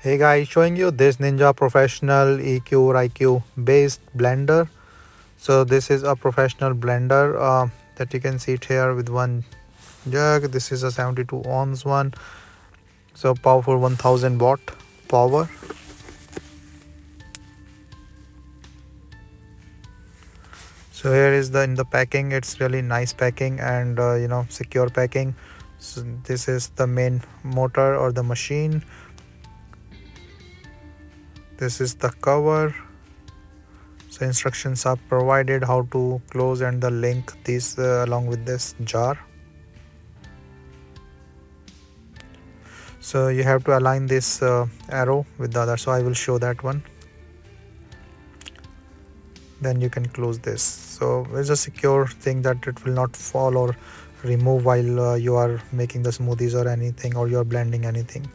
Hey guys, showing you this Ninja Professional EQ or IQ based blender. So this is a professional blender that you can see it here with one jug. This is a 72 ohms one. So powerful 1000 watt power. So here is the in the packing. It's really nice packing and secure packing. So this is the main motor or the machine. This is the cover. So instructions are provided how to close and the link this along with this jar. So you have to align this arrow with the other, so I will show that one. Then you can close this. So it's a secure thing that it will not fall or remove while you are making the smoothies or anything, or you are blending anything.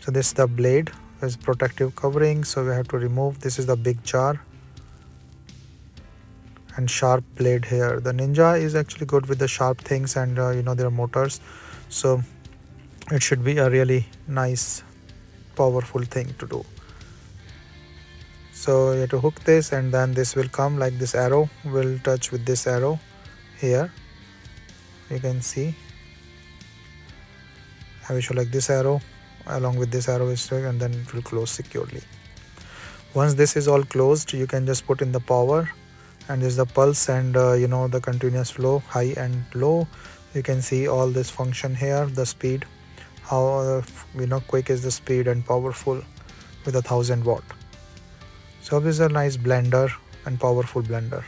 So this is the blade, is protective covering, so we have to remove. This is the big jar and sharp blade here. The Ninja is actually good with the sharp things, and there are motors, so it should be a really nice powerful thing to do. So you have to hook this, and then this will come like this arrow will touch with this arrow here. You can see I will show like this arrow along with this arrow is stuck, and then it will close securely. Once this is all closed, you can just put in the power, and this is the pulse and the continuous flow, high and low. You can see all this function here, the speed, how quick is the speed and powerful with 1000 watt. So this is a nice blender and powerful blender.